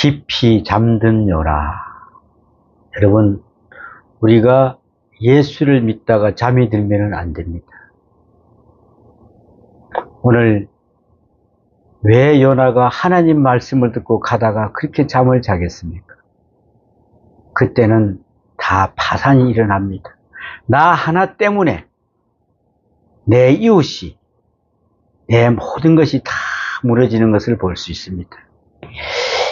깊이 잠든 요나. 여러분, 우리가 예수를 믿다가 잠이 들면 안 됩니다. 오늘 왜 요나가 하나님 말씀을 듣고 가다가 그렇게 잠을 자겠습니까? 그때는 다 파산이 일어납니다. 나 하나 때문에 내 이웃이, 내 모든 것이 다 무너지는 것을 볼 수 있습니다.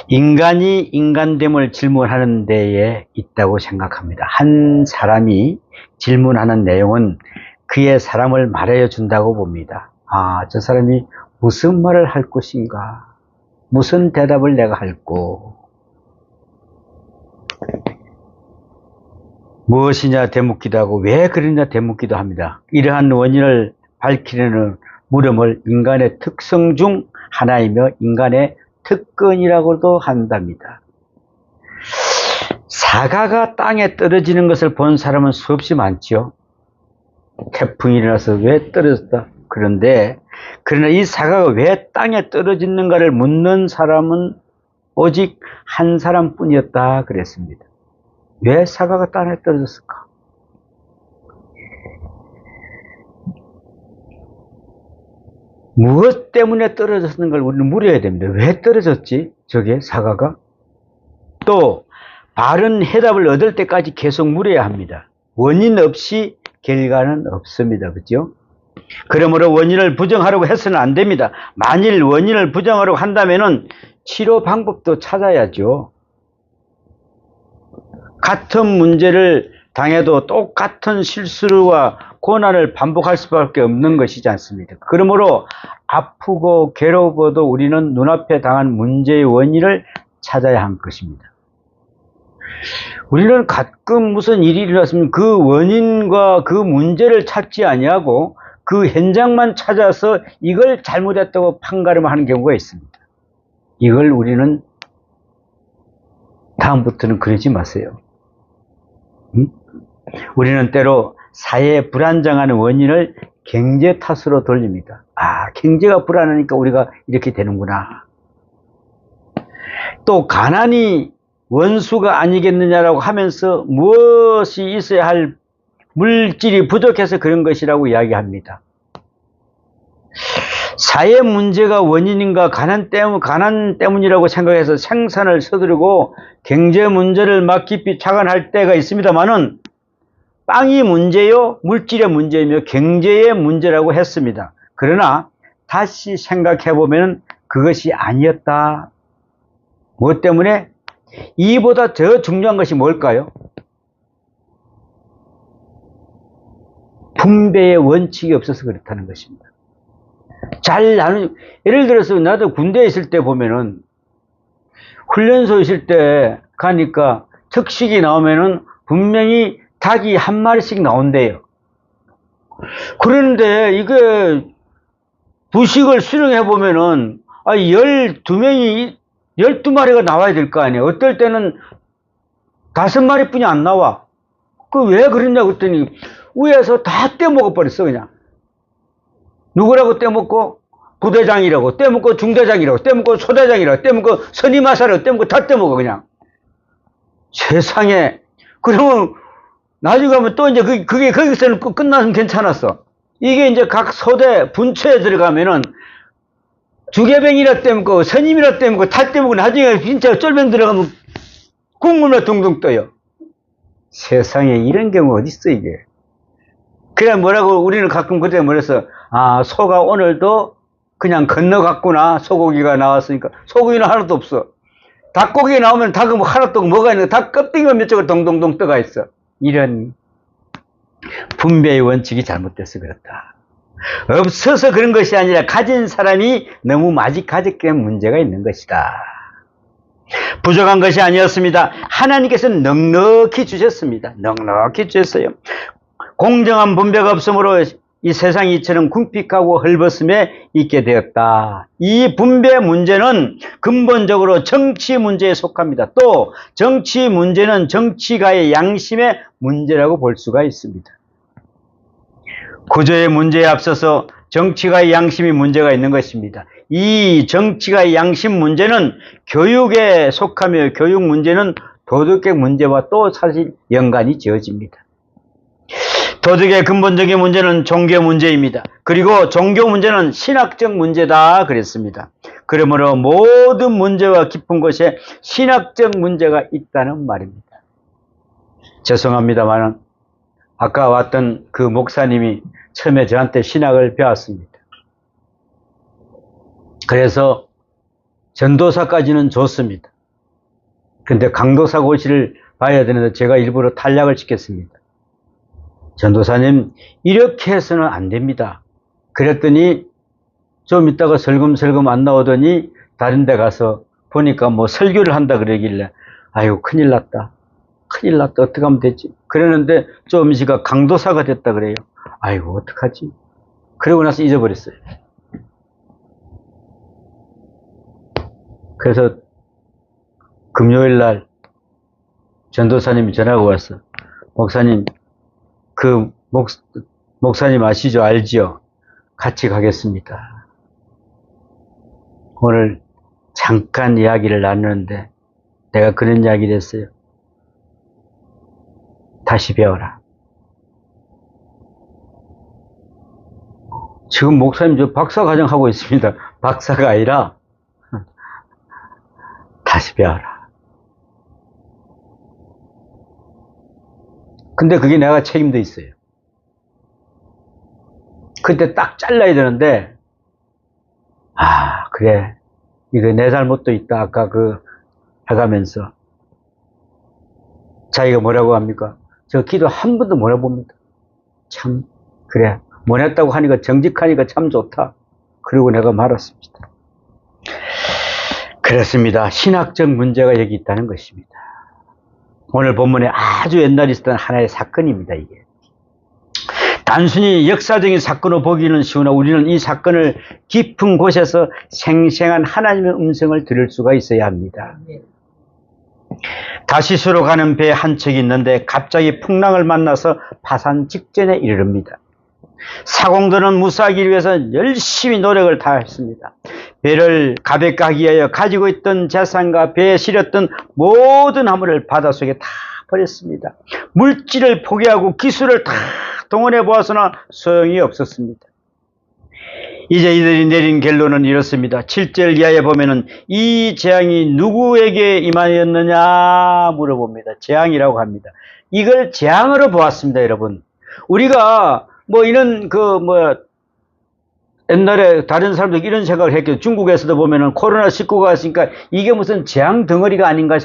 인간이 인간됨을 질문하는 데에 있다고 생각합니다. 한 사람이 질문하는 내용은 그의 사람을 말해 준다고 봅니다. 아, 저 사람이 무슨 말을 할 것인가? 무슨 대답을 내가 할꼬? 무엇이냐 되묻기도 하고 왜 그러냐 되묻기도 합니다. 이러한 원인을 밝히려는 물음을 인간의 특성 중 하나이며 인간의 특권이라고도 한답니다. 사과가 땅에 떨어지는 것을 본 사람은 수없이 많죠. 태풍이 일어나서 왜 떨어졌다. 그러나 이 사과가 왜 땅에 떨어지는가를 묻는 사람은 오직 한 사람뿐이었다 그랬습니다. 왜 사과가 땅에 떨어졌을까? 무엇 때문에 떨어졌는 걸 우리는 물어야 됩니다. 왜 떨어졌지? 저게 사과가? 또 바른 해답을 얻을 때까지 계속 물어야 합니다. 원인 없이 결과는 없습니다. 그렇죠? 그러므로 원인을 부정하려고 해서는 안 됩니다. 만일 원인을 부정하려고 한다면은 치료 방법도 찾아야죠. 같은 문제를 당해도 똑같은 실수와 고난을 반복할 수밖에 없는 것이지 않습니까? 그러므로 아프고 괴로워도 우리는 눈앞에 당한 문제의 원인을 찾아야 할 것입니다. 우리는 가끔 무슨 일이 일어났으면 그 원인과 그 문제를 찾지 아니하고 그 현장만 찾아서 이걸 잘못했다고 판가름하는 경우가 있습니다. 이걸 우리는 다음부터는 그러지 마세요. 우리는 때로 사회에 불안정한 원인을 경제 탓으로 돌립니다. 아, 경제가 불안하니까 우리가 이렇게 되는구나. 또 가난이 원수가 아니겠느냐라고 하면서 무엇이 있어야 할 물질이 부족해서 그런 것이라고 이야기합니다. 사회 문제가 원인인가 가난 때문이라고 생각해서 생산을 서두르고 경제 문제를 막 깊이 착안할 때가 있습니다만은 빵이 문제요, 물질의 문제이며 경제의 문제라고 했습니다. 그러나 다시 생각해 보면 그것이 아니었다. 무엇 때문에? 이보다 더 중요한 것이 뭘까요? 분배의 원칙이 없어서 그렇다는 것입니다. 예를 들어서 나도 군대에 있을 때 보면은 훈련소 있을 때 가니까 특식이 나오면은 분명히 닭이 한 마리씩 나온대요. 그런데 이게 부식을 수령해 보면은 12마리가 나와야 될 거 아니에요. 어떨 때는 5마리뿐이 안 나와. 그 왜 그랬냐 그랬더니 위에서 다 떼먹어 버렸어 그냥. 누구라고 떼먹고? 부대장이라고 떼먹고, 중대장이라고 떼먹고, 소대장이라고 떼먹고, 선임하사라고 떼먹고 다 떼먹어 그냥. 세상에. 그러면 나중에 가면 또 이제 그게 거기서는 끝나면 괜찮았어. 이게 이제 각 소대 분처에 들어가면은 주계병이라 떼먹고 선임이라 떼먹고 다 떼먹고 나중에 진짜 쫄병 들어가면 국물만 둥둥 떠요. 세상에 이런 경우 어딨어 이게. 그래 뭐라고 우리는 가끔 그때 뭐랬어. 아, 소가 오늘도 그냥 건너갔구나. 소고기가 나왔으니까. 소고기는 하나도 없어. 닭고기 나오면 닭은 뭐 하나도 뭐가 있는데 닭 껍데기가 몇 쪽을 동동동 떠가 있어. 이런 분배의 원칙이 잘못돼서 그렇다. 없어서 그런 것이 아니라 가진 사람이 너무 많이 가졌기 때문에 문제가 있는 것이다. 부족한 것이 아니었습니다. 하나님께서는 넉넉히 주셨습니다. 넉넉히 주셨어요. 공정한 분배가 없으므로 이 세상이 이처럼 궁핍하고 헐벗음에 있게 되었다. 이 분배 문제는 근본적으로 정치 문제에 속합니다. 또 정치 문제는 정치가의 양심의 문제라고 볼 수가 있습니다. 구조의 문제에 앞서서 정치가의 양심이 문제가 있는 것입니다. 이 정치가 양심 문제는 교육에 속하며 교육 문제는 도덕의 문제와 또 사실 연관이 지어집니다. 도덕의 근본적인 문제는 종교 문제입니다. 그리고 종교 문제는 신학적 문제다 그랬습니다. 그러므로 모든 문제와 깊은 곳에 신학적 문제가 있다는 말입니다. 죄송합니다만 아까 왔던 그 목사님이 처음에 저한테 신학을 배웠습니다. 그래서 전도사까지는 좋습니다. 근데 강도사 고시를 봐야 되는데 제가 일부러 탈락을 시켰습니다. 전도사님, 이렇게 해서는 안 됩니다. 그랬더니 좀 있다가 설금설금 안 나오더니 다른 데 가서 보니까 뭐 설교를 한다 그러길래 아이고 큰일 났다. 큰일 났다. 어떻게 하면 되지? 그러는데 좀 있으니까 강도사가 됐다 그래요. 아이고 어떡하지? 그러고 나서 잊어버렸어요. 그래서 금요일 날 전도사님이 전화가 왔어. 목사님, 그 목사님 아시죠? 알지요? 같이 가겠습니다. 오늘 잠깐 이야기를 나누는데 내가 그런 이야기를 했어요. 다시 배워라. 지금 목사님 저 박사과정 하고 있습니다. 박사가 아니라 다시 배워라. 근데 그게 내가 책임도 있어요. 그때 딱 잘라야 되는데, 아, 그래. 이거 내 잘못도 있다. 아까 해가면서. 자기가 뭐라고 합니까? 저 기도 한 번도 못 해봅니다. 참, 그래. 못 했다고 하니까 정직하니까 참 좋다. 그리고 내가 말았습니다. 그렇습니다. 신학적 문제가 여기 있다는 것입니다. 오늘 본문에 아주 옛날에 있었던 하나의 사건입니다, 이게. 단순히 역사적인 사건으로 보기는 쉬우나 우리는 이 사건을 깊은 곳에서 생생한 하나님의 음성을 들을 수가 있어야 합니다. 다시스로 가는 배 한 척이 있는데 갑자기 풍랑을 만나서 파산 직전에 이르릅니다. 사공들은 무사하기 위해서 열심히 노력을 다했습니다. 배를 가볍게 하기 위하여 가지고 있던 재산과 배에 실었던 모든 화물을 바닷속에 다 버렸습니다. 물질을 포기하고 기술을 다 동원해 보았으나 소용이 없었습니다. 이제 이들이 내린 결론은 이렇습니다. 7절 이하에 보면은 이 재앙이 누구에게 임하였느냐 물어봅니다. 재앙이라고 합니다. 이걸 재앙으로 보았습니다, 여러분. 우리가 이런 옛날에 다른 사람들 이런 생각을 했겠죠. 중국에서도 보면은 코로나19가 왔으니까 이게 무슨 재앙 덩어리가 아닌가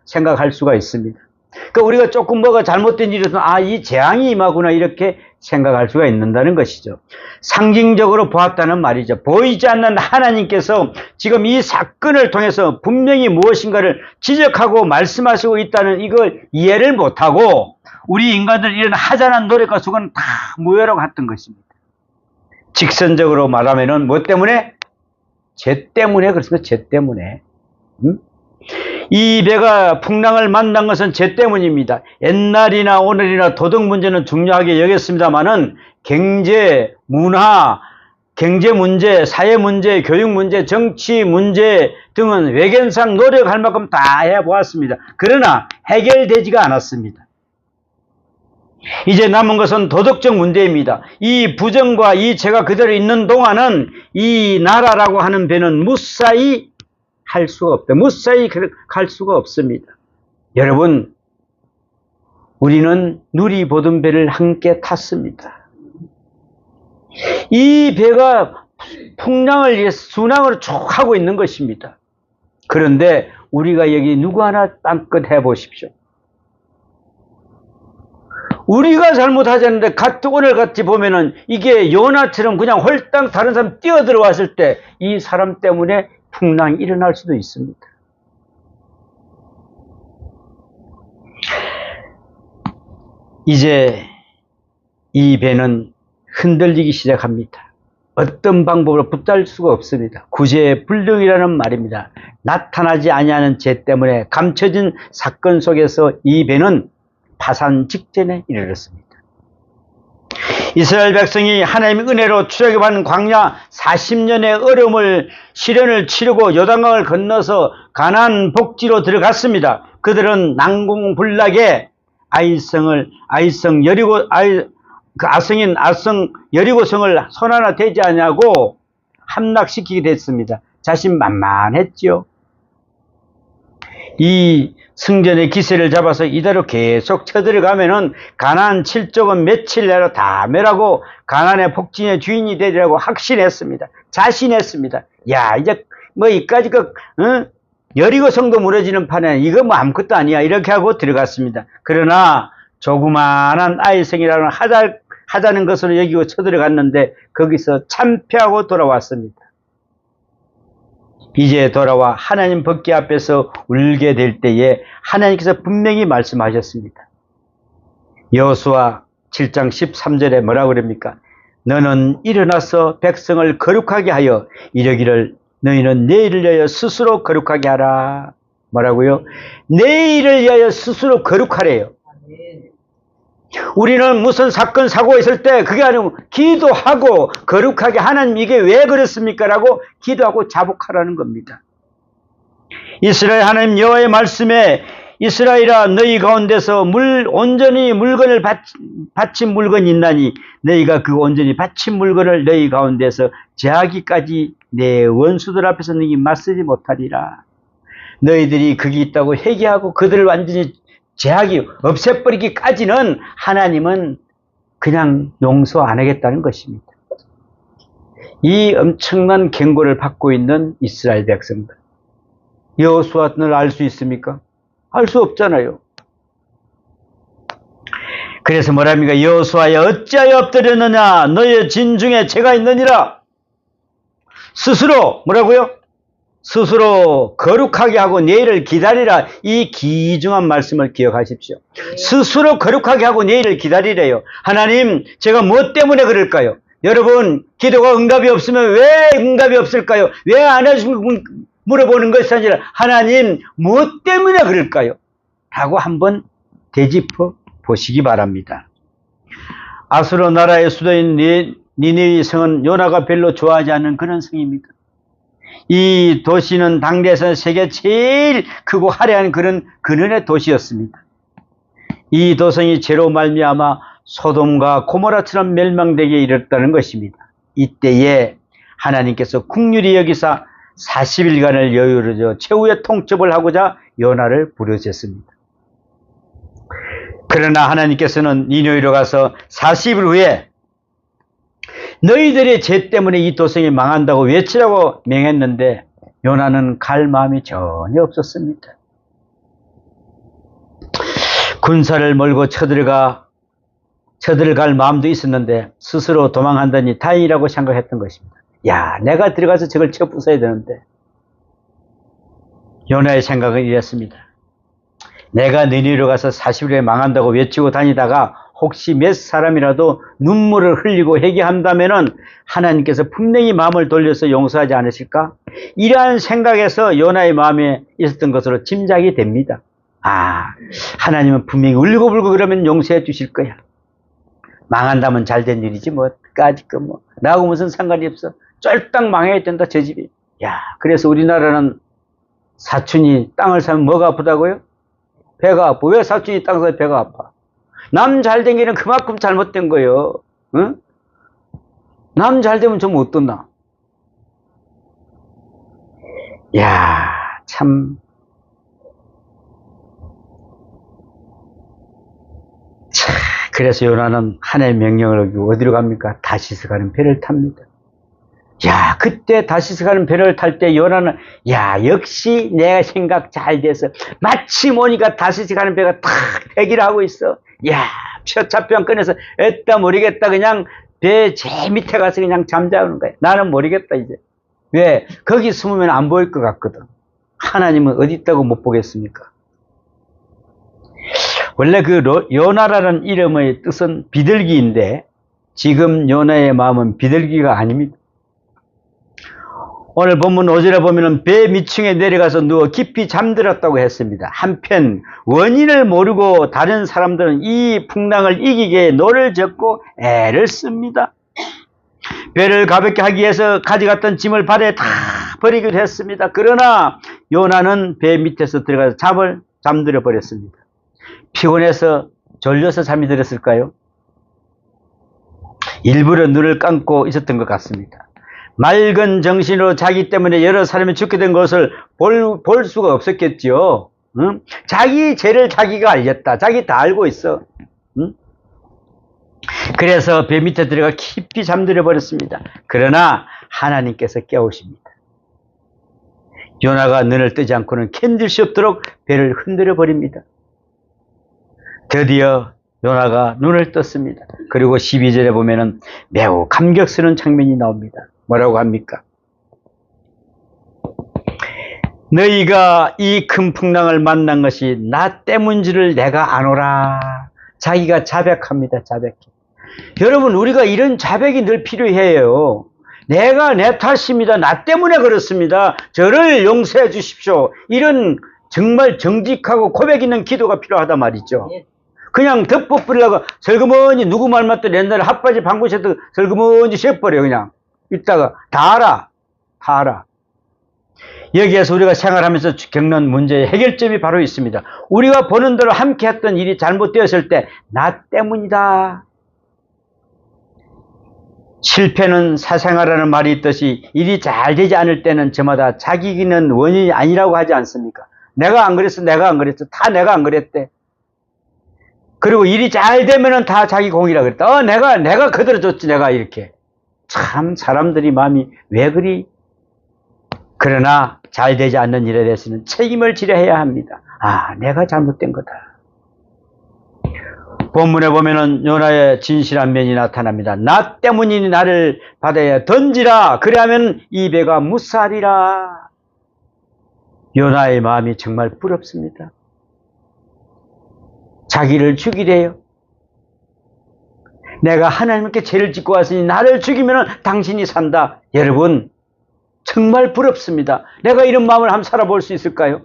생각할 수가 있습니다. 그러니까 우리가 조금 뭐가 잘못된 일이 있으면 이 재앙이 임하구나 이렇게 생각할 수가 있는다는 것이죠. 상징적으로 보았다는 말이죠. 보이지 않는 하나님께서 지금 이 사건을 통해서 분명히 무엇인가를 지적하고 말씀하시고 있다는 이걸 이해를 못하고 우리 인간들 이런 하찮은 노력과 수고는 다 무효라고 했던 것입니다. 직선적으로 말하면은 뭐 때문에? 죄 때문에 그렇습니다. 죄 때문에. 이 배가 풍랑을 만난 것은 죄 때문입니다. 옛날이나 오늘이나 도덕 문제는 중요하게 여겼습니다만은 경제, 문화, 경제 문제, 사회 문제, 교육 문제, 정치 문제 등은 외견상 노력할 만큼 다 해보았습니다. 그러나 해결되지가 않았습니다. 이제 남은 것은 도덕적 문제입니다. 이 부정과 이 죄가 그대로 있는 동안은 이 나라라고 하는 배는 무사히 할 수가 없다. 무사히 갈 수가 없습니다. 여러분, 우리는 누리 보던 배를 함께 탔습니다. 이 배가 풍랑을 위해 순항으로 쭉 하고 있는 것입니다. 그런데 우리가 여기 누구 하나 딴껏 해보십시오. 우리가 잘못하지 않는데 오늘 같이 보면은 이게 요나처럼 그냥 홀딱 다른 사람 뛰어들어왔을 때 이 사람 때문에 풍랑이 일어날 수도 있습니다. 이제 이 배는 흔들리기 시작합니다. 어떤 방법으로 붙잡을 수가 없습니다. 구제불능이라는 말입니다. 나타나지 아니하는 죄 때문에 감춰진 사건 속에서 이 배는 파산 직전에 이르렀습니다. 이스라엘 백성이 하나님의 은혜로 출애굽한 광야 40년의 어려움을 시련을 치르고 요단강을 건너서 가나안 복지로 들어갔습니다. 그들은 난공불락에 아이성 여리고성을 손 하나 대지 않냐고 함락시키게 됐습니다. 자신만만했지요. 이 승전의 기세를 잡아서 이대로 계속 쳐들어가면은 가나안 7족은 며칠 내로 다 멸하고 가나안의 복진의 주인이 되리라고 확신했습니다. 자신했습니다. 야, 이제 뭐 이까지 여리고성도 무너지는 판에 이거 뭐 아무것도 아니야 이렇게 하고 들어갔습니다. 그러나 조그마한 아이성이라는 하자는 것으로 여기고 쳐들어갔는데 거기서 참패하고 돌아왔습니다. 이제 돌아와 하나님 법궤 앞에서 울게 될 때에 하나님께서 분명히 말씀하셨습니다. 여호수아 7장 13절에 뭐라고 그럽니까? 너는 일어나서 백성을 거룩하게 하여 이르기를 너희는 내일을 위하여 스스로 거룩하게 하라. 뭐라고요? 내일을 위하여 스스로 거룩하래요. 우리는 무슨 사건 사고가 있을 때 그게 아니고 기도하고 거룩하게 하나님 이게 왜 그렇습니까? 라고 기도하고 자복하라는 겁니다. 이스라엘 하나님 여호와의 말씀에 이스라엘아 너희 가운데서 온전히 물건을 바친 물건이 있나니 너희가 그 온전히 바친 물건을 너희 가운데서 제하기까지 내 원수들 앞에서 너희 맞서지 못하리라. 너희들이 거기 있다고 회개하고 그들을 완전히 제하기 없애버리기까지는 하나님은 그냥 용서 안 하겠다는 것입니다. 이 엄청난 경고를 받고 있는 이스라엘 백성들, 여호수아를 알 수 있습니까? 알 수 없잖아요. 그래서 뭐랍니까? 여호수아여 어찌하여 엎드렸느냐? 너의 진중에 죄가 있느니라. 스스로 뭐라고요? 스스로 거룩하게 하고 내일을 기다리라. 이 귀중한 말씀을 기억하십시오. 스스로 거룩하게 하고 내일을 기다리래요. 하나님, 제가 무엇 때문에 그럴까요? 여러분, 기도가 응답이 없으면 왜 응답이 없을까요? 왜 안 해주시면 물어보는 것이 아니라 하나님, 무엇 때문에 그럴까요? 라고 한번 되짚어 보시기 바랍니다. 아수르 나라의 수도인 니느웨 성은 요나가 별로 좋아하지 않는 그런 성입니다. 이 도시는 당대에서 세계 제일 크고 화려한 그런 근원의 도시였습니다. 이 도성이 죄로 말미암아 소돔과 고모라처럼 멸망되게 이르렀다는 것입니다. 이때에 하나님께서 긍휼히 여기사 40일간을 여유를 줘 최후의 통첩을 하고자 요나를 부르셨습니다. 그러나 하나님께서는 니느웨로 가서 40일 후에 너희들의 죄 때문에 이 도성이 망한다고 외치라고 명했는데 요나는 갈 마음이 전혀 없었습니다. 군사를 몰고 쳐들어갈 마음도 있었는데 스스로 도망한다니 다행이라고 생각했던 것입니다. 야, 내가 들어가서 저걸 쳐 부숴야 되는데. 요나의 생각은 이랬습니다. 내가 니느웨로 가서 40일에 망한다고 외치고 다니다가 혹시 몇 사람이라도 눈물을 흘리고 회개한다면은 하나님께서 분명히 마음을 돌려서 용서하지 않으실까? 이러한 생각에서 요나의 마음에 있었던 것으로 짐작이 됩니다. 아, 하나님은 분명히 울고불고 그러면 용서해 주실 거야. 망한다면 잘된 일이지 뭐까짓 거 뭐 나하고 무슨 상관이 없어. 쫄딱 망해야 된다 저 집이. 야, 그래서 우리나라는 사촌이 땅을 사면 뭐가 아프다고요? 배가 아파. 왜 사촌이 땅 사면 배가 아파? 남 잘된 게는 그만큼 잘못된 거예요. 응? 남 잘되면 좀 어떻나? 야, 참. 그래서 요나는 하나님의 명령을 어기고 어디로 갑니까? 다시스 가는 배를 탑니다. 야, 그때 다시스 가는 배를 탈 때 요나는 야, 역시 내가 생각 잘 돼서 마침 오니까 다시스 가는 배가 탁 대기를 하고 있어. 야, 표차편 꺼내서 에따 모르겠다 그냥 배 제일 밑에 가서 그냥 잠자는 거야. 나는 모르겠다 이제. 왜? 거기 숨으면 안 보일 것 같거든. 하나님은 어디 있다고 못 보겠습니까? 원래 그 요나라는 이름의 뜻은 비둘기인데 지금 요나의 마음은 비둘기가 아닙니다. 오늘 본문 5절에 보면은 배 밑층에 내려가서 누워 깊이 잠들었다고 했습니다. 한편 원인을 모르고 다른 사람들은 이 풍랑을 이기게 노를 젓고 애를 씁니다. 배를 가볍게 하기 위해서 가져갔던 짐을 발에 다 버리기도 했습니다. 그러나 요나는 배 밑에서 들어가서 잠들어 버렸습니다. 피곤해서 졸려서 잠이 들었을까요? 일부러 눈을 감고 있었던 것 같습니다. 맑은 정신으로 자기 때문에 여러 사람이 죽게 된 것을 볼 수가 없었겠죠. 응? 자기 죄를 자기가 알렸다. 자기 다 알고 있어. 응? 그래서 배 밑에 들어가 깊이 잠들어 버렸습니다. 그러나 하나님께서 깨우십니다. 요나가 눈을 뜨지 않고는 견딜 수 없도록 배를 흔들어 버립니다. 드디어 요나가 눈을 떴습니다. 그리고 12절에 보면은 매우 감격스러운 장면이 나옵니다. 뭐라고 합니까? 너희가 이 큰 풍랑을 만난 것이 나 때문인지를 내가 아노라. 자기가 자백합니다. 자백해. 여러분, 우리가 이런 자백이 늘 필요해요. 내가 내 탓입니다. 나 때문에 그렇습니다. 저를 용서해 주십시오. 이런 정말 정직하고 고백 있는 기도가 필요하단 말이죠. 그냥 덮어버리려고 설그머니 누구 말 맞더니 옛날에 핫바지 방구셔도 설그머니 쉬어버려. 그냥 이따가 다 알아. 다 알아. 여기에서 우리가 생활하면서 겪는 문제의 해결점이 바로 있습니다. 우리가 보는 대로 함께 했던 일이 잘못되었을 때 나 때문이다. 실패는 사생아라는 말이 있듯이 일이 잘 되지 않을 때는 저마다 자기는 원인이 아니라고 하지 않습니까? 내가 안 그랬어. 내가 안 그랬어. 다 내가 안 그랬대. 그리고 일이 잘 되면은 다 자기 공이라 그랬다. 내가 그대로 줬지. 내가 이렇게. 참 사람들이 마음이 왜 그리. 그러나 잘 되지 않는 일에 대해서는 책임을 지려 해야 합니다. 아, 내가 잘못된 거다. 본문에 보면은 요나의 진실한 면이 나타납니다. 나 때문이니 나를 바다에 던지라. 그래야면 이 배가 무사하리라. 요나의 마음이 정말 부럽습니다. 자기를 죽이래요. 내가 하나님께 죄를 짓고 왔으니 나를 죽이면 당신이 산다. 여러분, 정말 부럽습니다. 내가 이런 마음을 한번 살아볼 수 있을까요?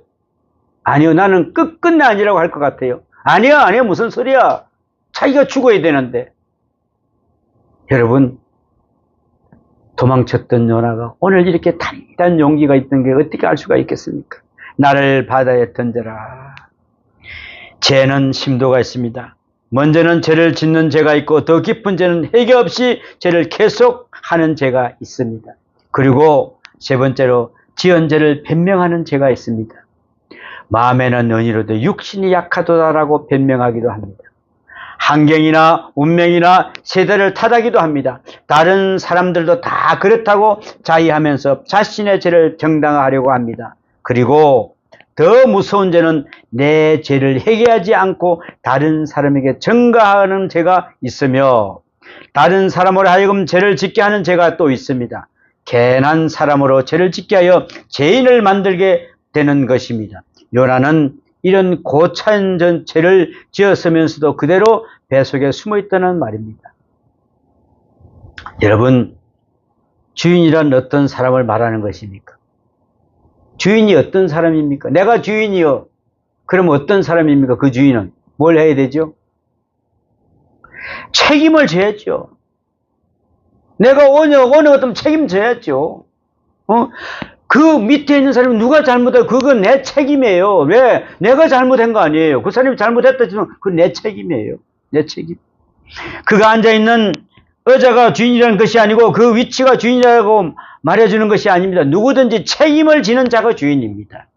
아니요, 나는 끝끝내 아니라고 할 것 같아요. 아니야, 무슨 소리야. 자기가 죽어야 되는데. 여러분, 도망쳤던 요나가 오늘 이렇게 단단한 용기가 있던 게 어떻게 알 수가 있겠습니까? 나를 바다에 던져라. 죄는 심도가 있습니다. 먼저는 죄를 짓는 죄가 있고 더 깊은 죄는 회개 없이 죄를 계속하는 죄가 있습니다. 그리고 세 번째로 지은 죄를 변명하는 죄가 있습니다. 마음에는 은이로도 육신이 약하도다라고 변명하기도 합니다. 환경이나 운명이나 세대를 탓하기도 합니다. 다른 사람들도 다 그렇다고 자의하면서 자신의 죄를 정당화하려고 합니다. 그리고 더 무서운 죄는 내 죄를 회개하지 않고 다른 사람에게 전가하는 죄가 있으며 다른 사람으로 하여금 죄를 짓게 하는 죄가 또 있습니다. 괜한 사람으로 죄를 짓게 하여 죄인을 만들게 되는 것입니다. 요나는 이런 고차원 죄를 지었으면서도 그대로 배 속에 숨어 있다는 말입니다. 여러분, 주인이란 어떤 사람을 말하는 것입니까? 주인이 어떤 사람입니까? 내가 주인이요. 그럼 어떤 사람입니까? 그 주인은 뭘 해야 되죠? 책임을 져야죠. 내가 오늘 어떤 책임져야죠. 그 밑에 있는 사람이 누가 잘못하고 그건 내 책임이에요. 왜? 내가 잘못한 거 아니에요. 그 사람이 잘못했다 했지만 그건 내 책임이에요. 내 책임. 그가 앉아있는 의자가 주인이라는 것이 아니고 그 위치가 주인이라고 말해주는 것이 아닙니다. 누구든지 책임을 지는 자가 주인입니다.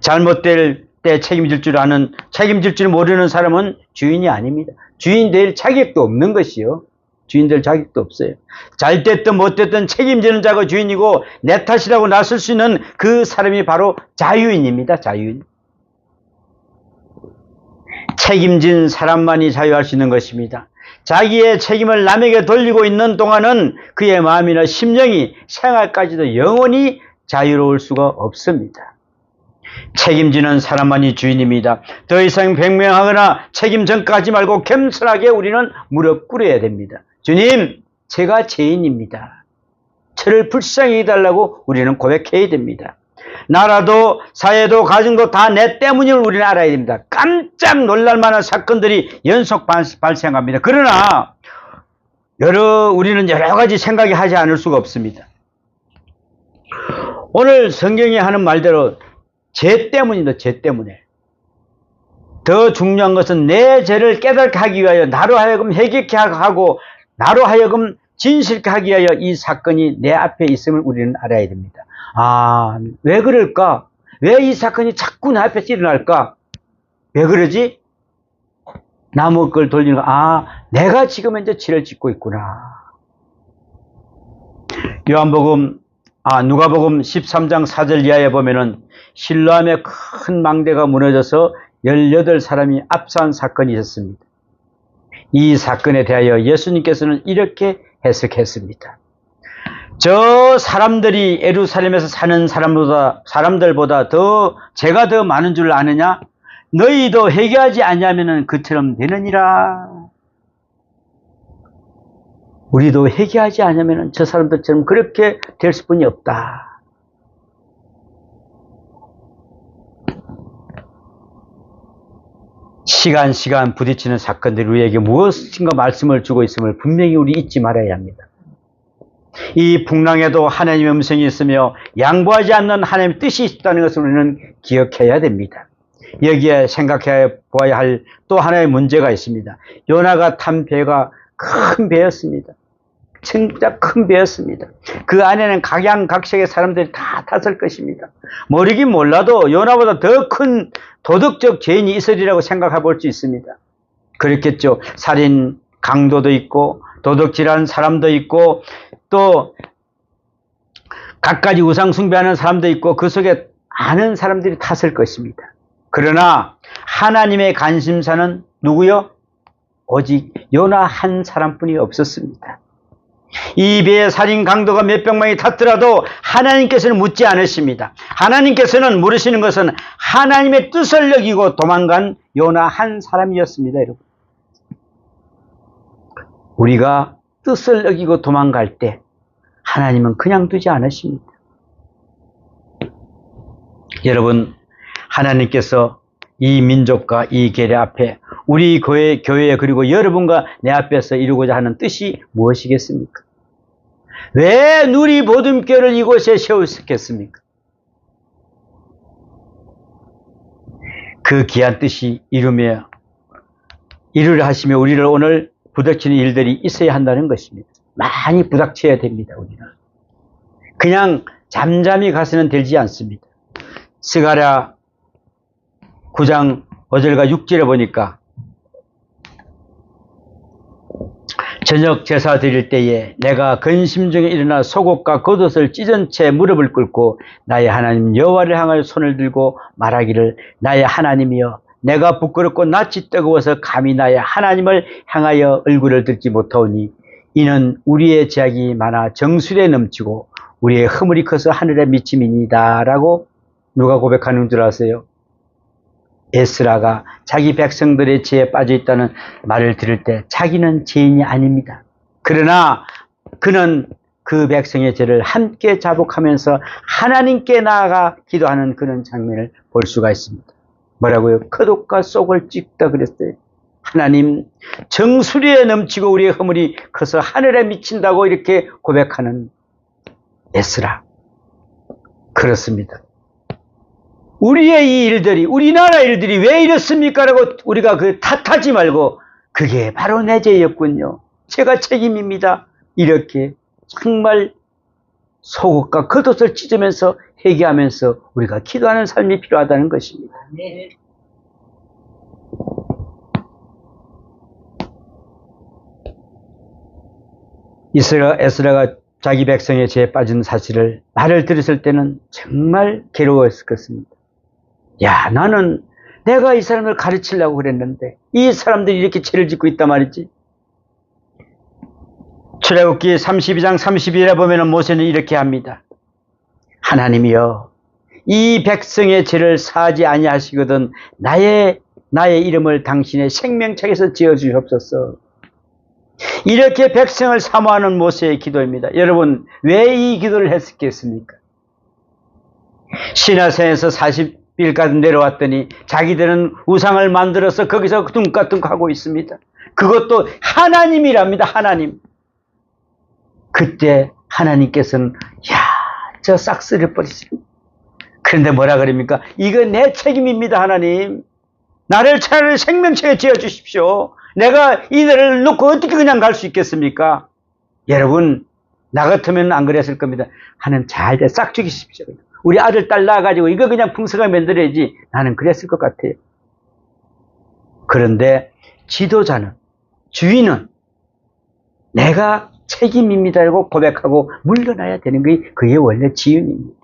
잘못될 때 책임질 줄 모르는 사람은 주인이 아닙니다. 주인 될 자격도 없는 것이요. 주인 될 자격도 없어요. 잘 됐든 못 됐든 책임지는 자가 주인이고 내 탓이라고 나설 수 있는 그 사람이 바로 자유인입니다. 자유인. 책임진 사람만이 자유할 수 있는 것입니다. 자기의 책임을 남에게 돌리고 있는 동안은 그의 마음이나 심령이 생활까지도 영원히 자유로울 수가 없습니다. 책임지는 사람만이 주인입니다. 더 이상 변명하거나 책임 전가하지 말고 겸손하게 우리는 무릎 꿇어야 됩니다. 주님, 제가 죄인입니다. 저를 불쌍히 해달라고 우리는 고백해야 됩니다. 나라도 사회도 가정도 다 내 때문임을 우리는 알아야 됩니다. 깜짝 놀랄 만한 사건들이 연속 발생합니다. 그러나 우리는 여러 가지 생각이 하지 않을 수가 없습니다. 오늘 성경이 하는 말대로 죄 때문입니다. 죄 때문에. 더 중요한 것은 내 죄를 깨닫게 하기 위하여 나로 하여금 회개케 하고 나로 하여금 진실케 하기 위하여 이 사건이 내 앞에 있음을 우리는 알아야 됩니다. 아, 왜 그럴까? 왜 이 사건이 자꾸 내 앞에서 일어날까? 왜 그러지? 나무 걸 돌리는 거. 아, 내가 지금 이제 죄를 짓고 있구나. 누가복음 13장 4절 이하에 보면은 실로암의 큰 망대가 무너져서 18사람이 압사한 사건이 있었습니다. 이 사건에 대하여 예수님께서는 이렇게 해석했습니다. 저 사람들이 예루살렘에서 사는 사람들보다 더 죄가 더 많은 줄 아느냐? 너희도 회개하지 아니하면은 그처럼 되느니라. 우리도 회개하지 않으면 저 사람들처럼 그렇게 될 수뿐이 없다. 시간 부딪히는 사건들이 우리에게 무엇인가 말씀을 주고 있음을 분명히 우리 잊지 말아야 합니다. 이 풍랑에도 하나님의 음성이 있으며 양보하지 않는 하나님의 뜻이 있다는 것을 우리는 기억해야 됩니다. 여기에 생각해 보아야 할 또 하나의 문제가 있습니다. 요나가 탄 배가 큰 배였습니다. 진짜 큰 배였습니다. 그 안에는 각양각색의 사람들이 다 탔을 것입니다. 모르긴 몰라도 요나보다 더 큰 도덕적 죄인이 있으리라고 생각해 볼 수 있습니다. 그렇겠죠. 살인 강도도 있고 도덕질하는 사람도 있고 또 갖가지 우상 숭배하는 사람도 있고 그 속에 많은 사람들이 탔을 것입니다. 그러나 하나님의 관심사는 누구요? 오직 요나 한 사람뿐이 없었습니다. 이 배에 살인 강도가 몇백 명이 탔더라도 하나님께서는 묻지 않으십니다. 하나님께서는 물으시는 것은 하나님의 뜻을 여기고 도망간 요나 한 사람이었습니다. 여러분, 우리가 뜻을 여기고 도망갈 때 하나님은 그냥 두지 않으십니다. 여러분, 하나님께서 이 민족과 이 계례 앞에 우리 교회 그리고 여러분과 내 앞에서 이루고자 하는 뜻이 무엇이겠습니까? 왜 누리보듬교를 이곳에 세우셨겠습니까? 그 귀한 뜻이 이루려 하시며 우리를 오늘 부닥치는 일들이 있어야 한다는 것입니다. 많이 부닥쳐야 됩니다. 우리는 그냥 잠잠히 가서는 되지 않습니다. 스가랴 9장 5절과 6절에 보니까 저녁 제사 드릴 때에 내가 근심 중에 일어나 속옷과 겉옷을 찢은 채 무릎을 꿇고 나의 하나님 여호와를 향하여 손을 들고 말하기를 나의 하나님이여 내가 부끄럽고 낯이 뜨거워서 감히 나의 하나님을 향하여 얼굴을 들지 못하오니 이는 우리의 죄악이 많아 정수리에 넘치고 우리의 허물이 커서 하늘에 미침이니이다 라고 누가 고백하는 줄 아세요? 에스라가 자기 백성들의 죄에 빠져 있다는 말을 들을 때 자기는 죄인이 아닙니다. 그러나 그는 그 백성의 죄를 함께 자복하면서 하나님께 나아가 기도하는 그런 장면을 볼 수가 있습니다. 뭐라고요? 겉옷과 속을 찢다 그랬어요. 하나님, 정수리에 넘치고 우리의 허물이 커서 하늘에 미친다고 이렇게 고백하는 에스라. 그렇습니다. 우리의 이 일들이, 우리나라 일들이 왜 이렇습니까? 라고 우리가 탓하지 말고 그게 바로 내 죄였군요. 제가 책임입니다. 이렇게 정말 속옷과 겉옷을 찢으면서 회개하면서 우리가 기도하는 삶이 필요하다는 것입니다. 네. 에스라가 자기 백성의 죄에 빠진 사실을 말을 들었을 때는 정말 괴로웠을 것입니다. 야, 나는 내가 이 사람을 가르치려고 그랬는데 이 사람들이 이렇게 죄를 짓고 있단 말이지. 출애굽기 32장 32절에 보면 모세는 이렇게 합니다. 하나님이여 이 백성의 죄를 사하지 아니하시거든 나의 이름을 당신의 생명책에서 지어주시옵소서. 이렇게 백성을 사모하는 모세의 기도입니다. 여러분, 왜 이 기도를 했겠습니까? 시나산에서 40일까지 내려왔더니 자기들은 우상을 만들어서 거기서 뚱까뚱하고 있습니다. 그것도 하나님이랍니다. 하나님. 그때 하나님께서는 저 싹쓸이를 버리십니다. 그런데 뭐라 그럽니까? 이거 내 책임입니다. 하나님. 나를 차라리 생명책에 지어주십시오. 내가 이들을 놓고 어떻게 그냥 갈 수 있겠습니까? 여러분, 나 같으면 안 그랬을 겁니다. 하나님 잘 돼 싹 죽이십시오. 우리 아들 딸 낳아가지고 이거 그냥 풍성하게 만들어야지. 나는 그랬을 것 같아요. 그런데 지도자는, 주인은 내가 책임입니다라고 고백하고 물러나야 되는 게 그게 원래 지은입니다.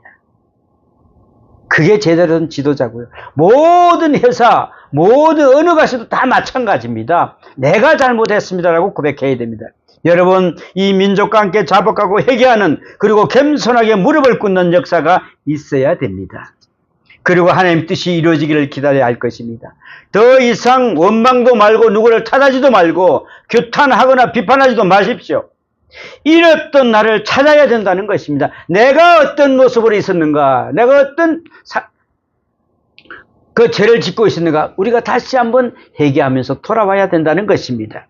그게 제대로 된 지도자고요. 모든 회사, 모든 어느 가서도 다 마찬가지입니다. 내가 잘못했습니다라고 고백해야 됩니다. 여러분, 이 민족과 함께 자복하고 회개하는, 그리고 겸손하게 무릎을 꿇는 역사가 있어야 됩니다. 그리고 하나님 뜻이 이루어지기를 기다려야 할 것입니다. 더 이상 원망도 말고 누구를 탓하지도 말고 규탄하거나 비판하지도 마십시오. 이랬던 나를 찾아야 된다는 것입니다. 내가 어떤 모습으로 있었는가, 내가 어떤 그 죄를 짓고 있었는가, 우리가 다시 한번 회개하면서 돌아와야 된다는 것입니다.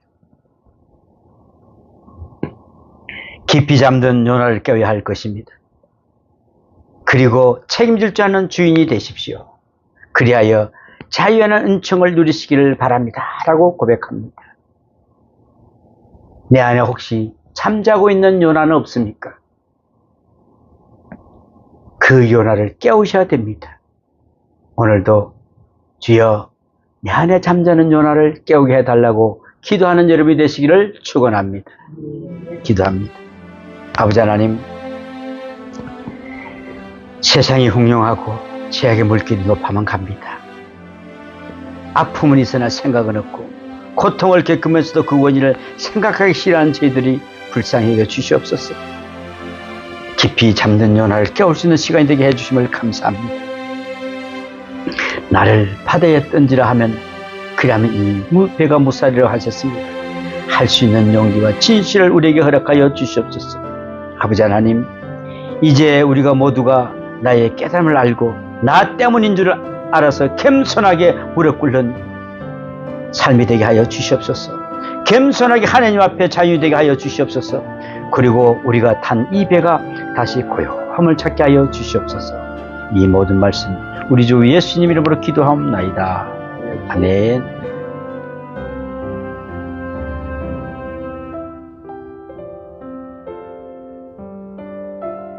깊이 잠든 요나를 깨워야 할 것입니다. 그리고 책임질 줄 아는 주인이 되십시오. 그리하여 자유하는 은총을 누리시기를 바랍니다 라고 고백합니다. 내 안에 혹시 잠자고 있는 요나는 없습니까? 그 요나를 깨우셔야 됩니다. 오늘도 주여 내 안에 잠자는 요나를 깨우게 해달라고 기도하는 여러분이 되시기를 축원합니다. 기도합니다. 아버지 하나님, 세상이 흉흉하고 죄악의 물길이 높아만 갑니다. 아픔은 있으나 생각은 없고 고통을 겪으면서도 그 원인을 생각하기 싫어하는 저희들이 불쌍히 여겨 주시옵소서. 깊이 잠든 요나를 깨울 수 있는 시간이 되게 해주심을 감사합니다. 나를 바다에 던지라 하면 그러면 이 배가 무사리라고 하셨습니다. 할 수 있는 용기와 진실을 우리에게 허락하여 주시옵소서. 아버지 하나님, 이제 우리가 모두가 나의 깨달음을 알고 나 때문인 줄 알아서 겸손하게 무릎 꿇는 삶이 되게 하여 주시옵소서. 겸손하게 하나님 앞에 자유이 되게 하여 주시옵소서. 그리고 우리가 탄 이 배가 다시 고요함을 찾게 하여 주시옵소서. 이 모든 말씀 우리 주 예수님 이름으로 기도하옵나이다. 아멘.